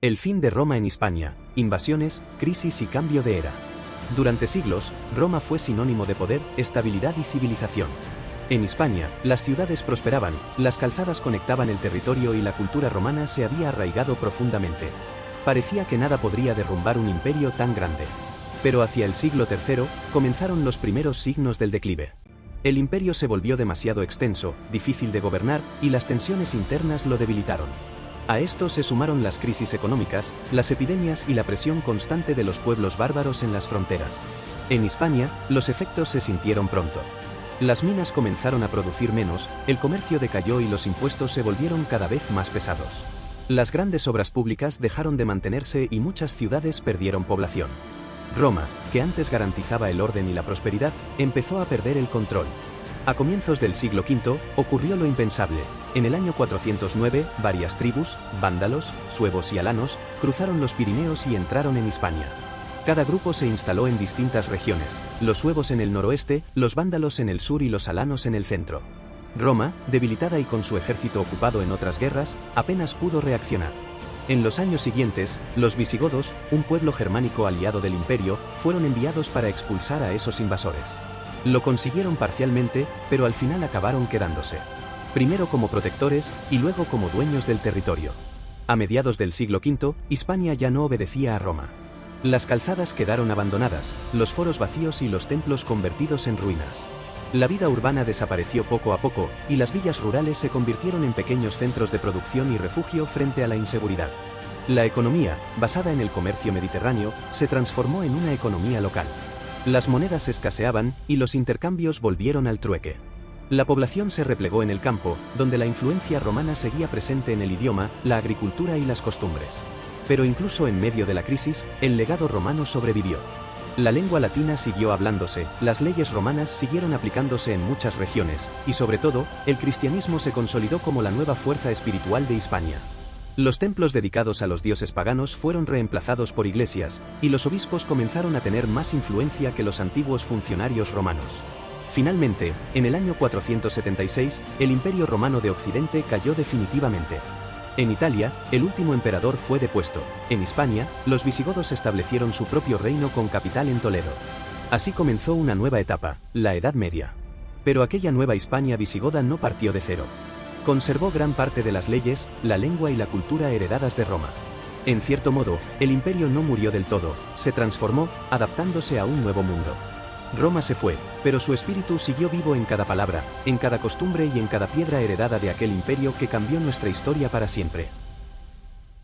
El fin de Roma en Hispania, invasiones, crisis y cambio de era. Durante siglos, Roma fue sinónimo de poder, estabilidad y civilización. En Hispania, las ciudades prosperaban, las calzadas conectaban el territorio y la cultura romana se había arraigado profundamente. Parecía que nada podría derrumbar un imperio tan grande. Pero hacia el siglo III, comenzaron los primeros signos del declive. El imperio se volvió demasiado extenso, difícil de gobernar, y las tensiones internas lo debilitaron. A esto se sumaron las crisis económicas, las epidemias y la presión constante de los pueblos bárbaros en las fronteras. En Hispania, los efectos se sintieron pronto. Las minas comenzaron a producir menos, el comercio decayó y los impuestos se volvieron cada vez más pesados. Las grandes obras públicas dejaron de mantenerse y muchas ciudades perdieron población. Roma, que antes garantizaba el orden y la prosperidad, empezó a perder el control. A comienzos del siglo V, ocurrió lo impensable. En el año 409, varias tribus, vándalos, suevos y alanos, cruzaron los Pirineos y entraron en Hispania. Cada grupo se instaló en distintas regiones, los suevos en el noroeste, los vándalos en el sur y los alanos en el centro. Roma, debilitada y con su ejército ocupado en otras guerras, apenas pudo reaccionar. En los años siguientes, los visigodos, un pueblo germánico aliado del imperio, fueron enviados para expulsar a esos invasores. Lo consiguieron parcialmente, pero al final acabaron quedándose. Primero como protectores, y luego como dueños del territorio. A mediados del siglo V, Hispania ya no obedecía a Roma. Las calzadas quedaron abandonadas, los foros vacíos y los templos convertidos en ruinas. La vida urbana desapareció poco a poco, y las villas rurales se convirtieron en pequeños centros de producción y refugio frente a la inseguridad. La economía, basada en el comercio mediterráneo, se transformó en una economía local. Las monedas escaseaban, y los intercambios volvieron al trueque. La población se replegó en el campo, donde la influencia romana seguía presente en el idioma, la agricultura y las costumbres. Pero incluso en medio de la crisis, el legado romano sobrevivió. La lengua latina siguió hablándose, las leyes romanas siguieron aplicándose en muchas regiones, y sobre todo, el cristianismo se consolidó como la nueva fuerza espiritual de Hispania. Los templos dedicados a los dioses paganos fueron reemplazados por iglesias, y los obispos comenzaron a tener más influencia que los antiguos funcionarios romanos. Finalmente, en el año 476, el Imperio Romano de Occidente cayó definitivamente. En Italia, el último emperador fue depuesto. En Hispania, los visigodos establecieron su propio reino con capital en Toledo. Así comenzó una nueva etapa, la Edad Media. Pero aquella nueva Hispania visigoda no partió de cero. Conservó gran parte de las leyes, la lengua y la cultura heredadas de Roma. En cierto modo, el imperio no murió del todo, se transformó, adaptándose a un nuevo mundo. Roma se fue, pero su espíritu siguió vivo en cada palabra, en cada costumbre y en cada piedra heredada de aquel imperio que cambió nuestra historia para siempre.